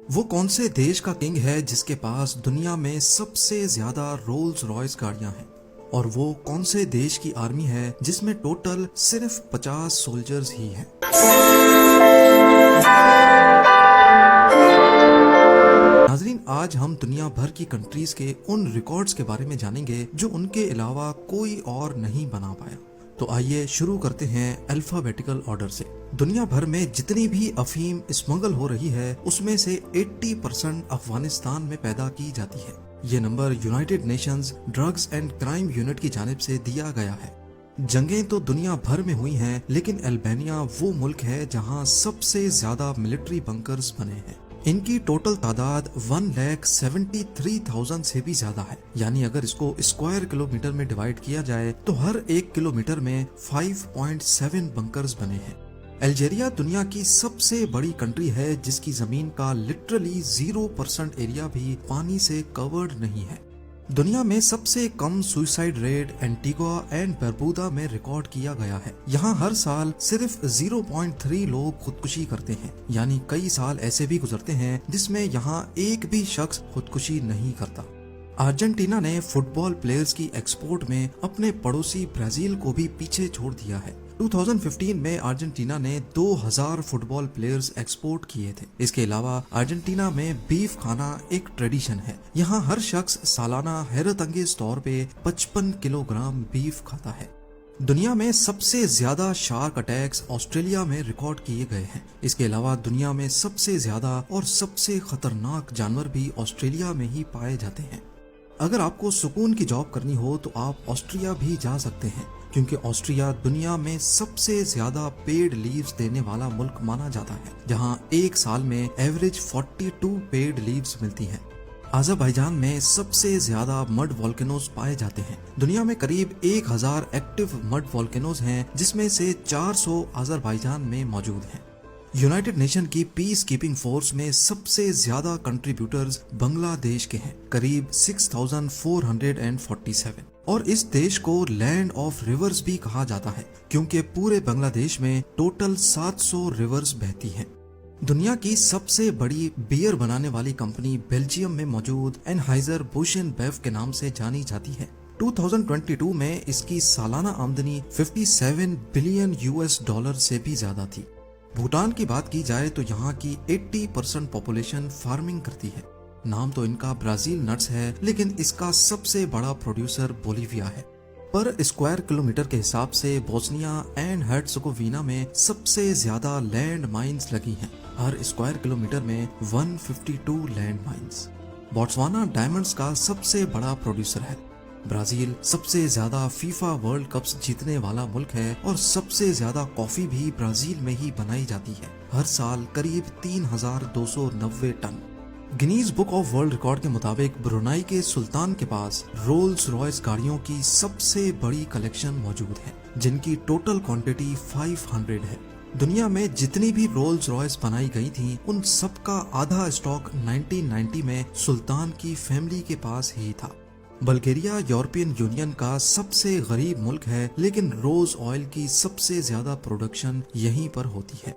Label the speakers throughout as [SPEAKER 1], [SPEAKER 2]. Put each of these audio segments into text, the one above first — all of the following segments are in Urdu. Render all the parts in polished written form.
[SPEAKER 1] وہ کون سے دیش کا کنگ ہے جس کے پاس دنیا میں سب سے زیادہ رولز رائس گاڑیاں ہیں؟ اور وہ کون سے دیش کی آرمی ہے جس میں ٹوٹل صرف 50 سولجرز ہی ہیں؟ ناظرین، آج ہم دنیا بھر کی کنٹریز کے ان ریکارڈز کے بارے میں جانیں گے جو ان کے علاوہ کوئی اور نہیں بنا پایا۔ تو آئیے شروع کرتے ہیں الفابیٹیکل آرڈر سے۔ دنیا بھر میں جتنی بھی افیم اسمگل ہو رہی ہے اس میں سے 80% افغانستان میں پیدا کی جاتی ہے۔ یہ number United nations drugs and crime unit کی جانب سے دیا گیا ہے۔ جنگیں تو دنیا بھر میں ہوئی ہیں، لیکن البانیہ وہ ملک ہے جہاں سب سے زیادہ ملٹری بنکرز بنے ہیں۔ ان کی ٹوٹل تعداد 1,73,000 سے بھی زیادہ ہے، یعنی اگر اس کو اسکوائر کلومیٹر میں ڈیوائیڈ کیا جائے تو ہر ایک کلومیٹر میں 5.7 بنکرز بنے ہیں۔ الجیریا دنیا کی سب سے بڑی کنٹری ہے جس کی زمین کا لٹرلی 0% ایریا بھی پانی سے کورڈ نہیں ہے۔ دنیا میں سب سے کم سوئسائڈ ریٹ اینٹیگوا اینڈ بربودا میں ریکارڈ کیا گیا ہے۔ یہاں ہر سال صرف 0.3 لوگ خودکشی کرتے ہیں، یعنی کئی سال ایسے بھی گزرتے ہیں جس میں یہاں ایک بھی شخص خودکشی نہیں کرتا۔ ارجنٹینا نے فٹ بال پلیئرز کی ایکسپورٹ میں اپنے پڑوسی برازیل کو بھی پیچھے چھوڑ دیا ہے۔ 2015 میں ارجنٹینا نے 2000 فٹ بال پلیئرز ایکسپورٹ کیے تھے۔ اس کے علاوہ ارجنٹینا میں بیف کھانا ایک ٹریڈیشن ہے۔ یہاں ہر شخص سالانہ حیرت انگیز طور پہ 55 کلو گرام بیف کھاتا ہے۔ دنیا میں سب سے زیادہ شارک اٹیکس آسٹریلیا میں ریکارڈ کیے گئے ہیں۔ اس کے علاوہ دنیا میں سب سے زیادہ اور سب سے خطرناک جانور بھی آسٹریلیا میں ہی پائے جاتے ہیں۔ اگر آپ کو سکون کی جاب کرنی ہو تو آپ آسٹریا بھی جا سکتے ہیں، کیونکہ آسٹریا دنیا میں سب سے زیادہ پیڈ لیوز دینے والا ملک مانا جاتا ہے، جہاں ایک سال میں ایوریج 42 پیڈ لیوز ملتی ہیں۔ آذربائیجان میں سب سے زیادہ مڈ والکینوز پائے جاتے ہیں۔ دنیا میں قریب 1000 ایکٹیو مڈ والکینوز ہیں، جس میں سے 400 آذربائیجان میں موجود ہیں۔ یونائٹڈ نیشن کی پیس کیپنگ فورس میں سب سے زیادہ کنٹریبیوٹرز بنگلہ دیش کے ہیں، قریب 6447، اور اس دیش کو لینڈ آف ریورز بھی کہا جاتا ہے کیونکہ پورے بنگلہ دیش میں ٹوٹل 700 ریورز بہتی ہیں۔ دنیا کی سب سے بڑی بیئر بنانے والی کمپنی بیلجیم میں موجود اینہائزر بوش اینڈ بیف کے نام سے جانی جاتی ہے۔ 2022 میں اس کی سالانہ آمدنی 57 بلین $US سے بھی زیادہ تھی۔ بھوٹان کی بات کی جائے تو یہاں کی 80% پاپولیشن فارمنگ کرتی ہے۔ نام تو ان کا برازیل نٹس ہے، لیکن اس کا سب سے بڑا پروڈیوسر بولیویا ہے۔ پر اسکوائر کلومیٹر کے حساب سے بوسنیا اینڈ ہرزیگووینا میں سب سے زیادہ لینڈ مائنز لگی ہیں، ہر اسکوائر کلومیٹر میں 152 لینڈ مائنز۔ بوٹسوانا ڈائمنڈز کا سب سے بڑا پروڈیوسر ہے۔ برازیل سب سے زیادہ فیفا ورلڈ کپس جیتنے والا ملک ہے، اور سب سے زیادہ کافی بھی برازیل میں ہی بنائی جاتی ہے، ہر سال قریب 3290 ton. Guinness book of world record کے مطابق برونائی کے سلطان کے پاس رولز رائس گاڑیوں کی سب سے بڑی کلیکشن موجود ہے، جن کی ٹوٹل کوانٹٹی 500 ہے۔ دنیا میں جتنی بھی رولز رائس بنائی گئی تھیں ان سب کا آدھا اسٹاک 1990 میں سلطان کی فیملی کے پاس ہی تھا۔ بلگیریا یورپین یونین کا سب سے غریب ملک ہے، لیکن روز آئل کی سب سے زیادہ پروڈکشن یہیں پر ہوتی ہے۔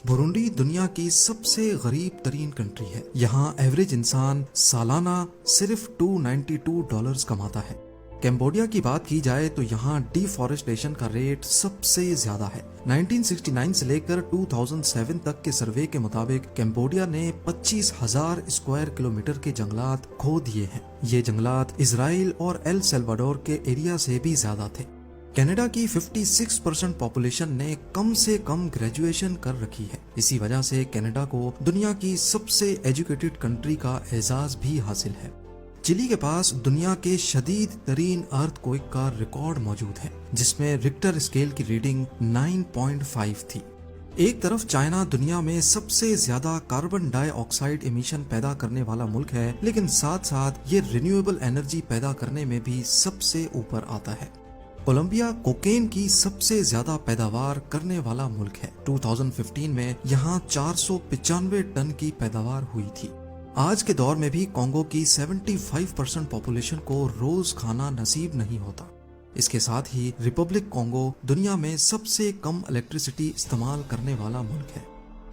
[SPEAKER 1] برونڈی دنیا کی سب سے غریب ترین کنٹری ہے۔ یہاں ایوریج انسان سالانہ صرف $292 کماتا ہے۔ کمبوڈیا کی بات کی جائے تو یہاں ڈی فارسٹیشن کا ریٹ سب سے زیادہ ہے۔ 1969 سے لے کر 2007 تک کے سروے کے مطابق کمبوڈیا نے 25,000 اسکوائر کلومیٹر کے جنگلات کھو دیے ہیں۔ یہ جنگلات اسرائیل اور ایل سیلواڈور کے ایریا سے بھی زیادہ تھے۔ کینیڈا کی 56% پاپولیشن نے کم سے کم گریجویشن کر رکھی ہے۔ اسی وجہ سے کینیڈا کو دنیا کی سب سے ایجوکیٹڈ کنٹری کا اعزاز بھی حاصل ہے۔ چلی کے پاس دنیا کے شدید ترین ارتھ کوئک کا ریکارڈ موجود ہے، جس میں رکٹر اسکیل کی ریڈنگ 9.5 تھی۔ ایک طرف چائنا دنیا میں سب سے زیادہ کاربن ڈائی آکسائیڈ امیشن پیدا کرنے والا ملک ہے، لیکن ساتھ ساتھ یہ رینیویبل انرجی پیدا کرنے میں بھی سب سے اوپر آتا ہے۔ کولمبیا کوکین کی سب سے زیادہ پیداوار کرنے والا ملک ہے۔ 2015 میں یہاں 495 ٹن کی پیداوار ہوئی تھی۔ آج کے دور میں بھی کانگو کی 75% پاپولیشن کو روز کھانا نصیب نہیں ہوتا۔ اس کے ساتھ ہی ریپبلک کانگو دنیا میں سب سے کم الیکٹریسٹی استعمال کرنے والا ملک ہے۔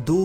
[SPEAKER 1] 2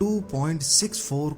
[SPEAKER 1] 2.64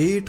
[SPEAKER 1] 8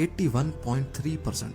[SPEAKER 1] 81.3%।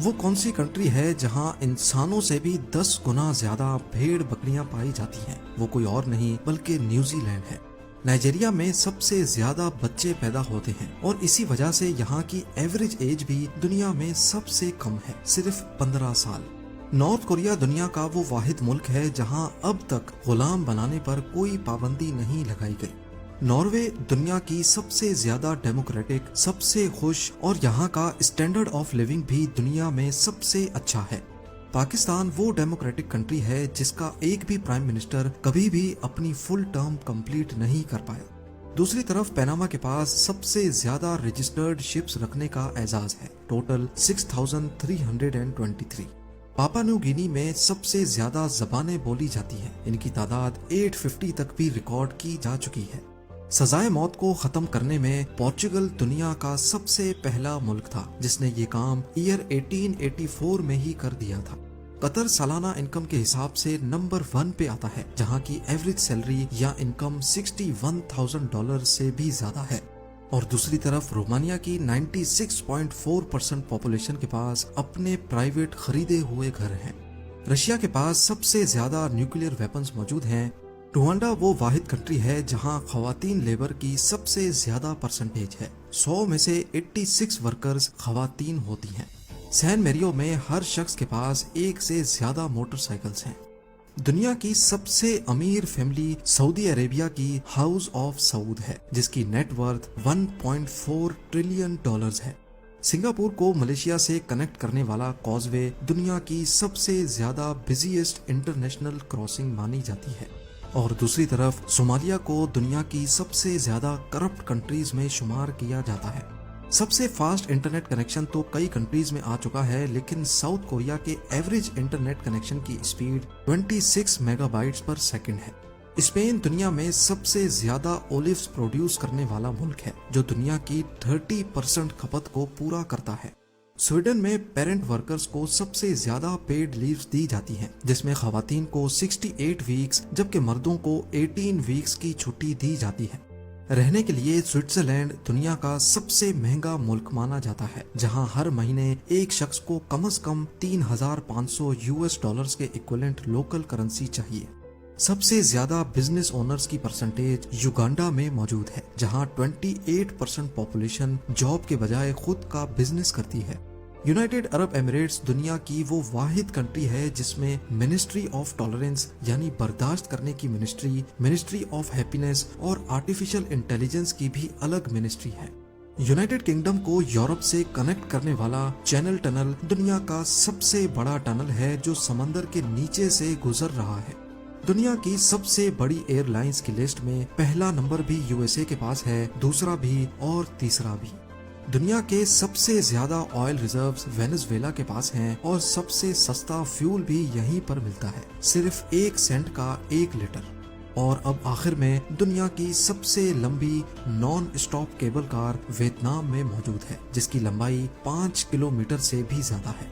[SPEAKER 1] وہ کون سی کنٹری ہے جہاں انسانوں سے بھی 10 گنا زیادہ بھیڑ بکریاں پائی جاتی ہیں؟ وہ کوئی اور نہیں بلکہ نیوزی لینڈ ہے۔ نائجیریا میں سب سے زیادہ بچے پیدا ہوتے ہیں اور اسی وجہ سے یہاں کی ایوریج ایج بھی دنیا میں سب سے کم ہے، صرف 15 سال۔ نارتھ کوریا دنیا کا وہ واحد ملک ہے جہاں اب تک غلام بنانے پر کوئی پابندی نہیں لگائی گئی۔ ناروے دنیا کی سب سے زیادہ ڈیموکریٹک، سب سے خوش اور یہاں کا اسٹینڈرڈ آف لیونگ بھی دنیا میں سب سے اچھا ہے۔ پاکستان وہ ڈیموکریٹک کنٹری ہے جس کا ایک بھی پرائم منسٹر کبھی بھی اپنی فل ٹرم کمپلیٹ نہیں کر پایا۔ دوسری طرف پیناما کے پاس سب سے زیادہ رجسٹرڈ شپس رکھنے کا اعزاز ہے، ٹوٹل 6323۔ پاپا نیو گینی میں سب سے زیادہ زبانیں بولی جاتی ہیں، ان کی تعداد 850 تک بھی ریکارڈ کی جا چکی ہے۔ سزائے موت کو ختم کرنے میں پورچوگل دنیا کا سب سے پہلا ملک تھا جس نے یہ کام ایئر 1884 میں ہی کر دیا تھا۔ قطر سالانہ انکم کے حساب سے نمبر 1 پہ آتا ہے، جہاں کی ایوریج سیلری یا انکم $61,000 سے بھی زیادہ ہے۔ اور دوسری طرف رومانیہ کی 96.4% پاپولیشن کے پاس اپنے پرائیویٹ خریدے ہوئے گھر ہیں۔ رشیا کے پاس سب سے زیادہ نیوکلیئر ویپنز موجود ہیں۔ روانڈا وہ واحد کنٹری ہے جہاں خواتین لیبر کی سب سے زیادہ پرسنٹیج ہے، 100 میں سے 86 ورکرز خواتین ہوتی ہیں۔ سین میریو میں ہر شخص کے پاس ایک سے زیادہ موٹر سائیکلز ہیں۔ دنیا کی سب سے امیر فیملی سعودی عربیہ کی ہاؤس آف سعود ہے، جس کی نیٹ ورتھ $1.4 ٹریلین ہے۔ سنگاپور کو ملیشیا سے کنیکٹ کرنے والا کازوے دنیا کی سب سے زیادہ بزیسٹ انٹرنیشنل کراسنگ مانی جاتی ہے۔ اور دوسری طرف صومالیہ کو دنیا کی سب سے زیادہ کرپٹ کنٹریز میں شمار کیا جاتا ہے۔ سب سے فاسٹ انٹرنیٹ کنیکشن تو کئی کنٹریز میں آ چکا ہے، لیکن ساؤتھ کوریا کے ایوریج انٹرنیٹ کنیکشن کی speed 26 mega bites per second ہے۔ اسپین دنیا میں سب سے زیادہ اولیوز پروڈیوس کرنے والا ملک ہے، جو دنیا کی 30% کھپت کو پورا کرتا ہے۔ سویڈن میں پیرنٹ ورکرز کو سب سے زیادہ پیڈ لیوز دی جاتی ہیں، جس میں خواتین کو 68 ویکس جبکہ مردوں کو 18 ویکس کی چھٹی دی جاتی ہے۔ رہنے کے لیے سوئٹزرلینڈ دنیا کا سب سے مہنگا ملک مانا جاتا ہے، جہاں ہر مہینے ایک شخص کو کم از کم $3,500 کے ایکویلنٹ لوکل کرنسی چاہیے۔ سب سے زیادہ بزنس اونرز کی پرسنٹیج یوگانڈا میں موجود ہے، جہاں 28% پاپولیشن جاب کے بجائے خود کا بزنس کرتی ہے۔ یونائٹڈ عرب ایمریٹس دنیا کی وہ واحد کنٹری ہے جس میں منسٹری آف ٹالرنس یعنی برداشت کرنے کی منسٹری آف ہیپینس اور آرٹیفیشل انٹیلیجنس کی بھی الگ منسٹری ہے۔ یونائٹڈ کنگڈم کو یورپ سے کنیکٹ کرنے والا چینل ٹنل دنیا کا سب سے بڑا ٹنل ہے جو سمندر کے نیچے سے گزر رہا ہے۔ دنیا کی سب سے بڑی ایئر لائنز کی لسٹ میں پہلا نمبر بھی USA کے پاس ہے، دوسرا بھی اور تیسرا بھی۔ دنیا کے سب سے زیادہ آئل ریزروز وینزویلا کے پاس ہیں اور سب سے سستا فیول بھی یہیں پر ملتا ہے، صرف 1 سینٹ کا 1 لیٹر۔ اور اب آخر میں دنیا کی سب سے لمبی non stop cable car Vietnam میں موجود ہے، جس کی لمبائی 5 کلومیٹر سے بھی زیادہ ہے۔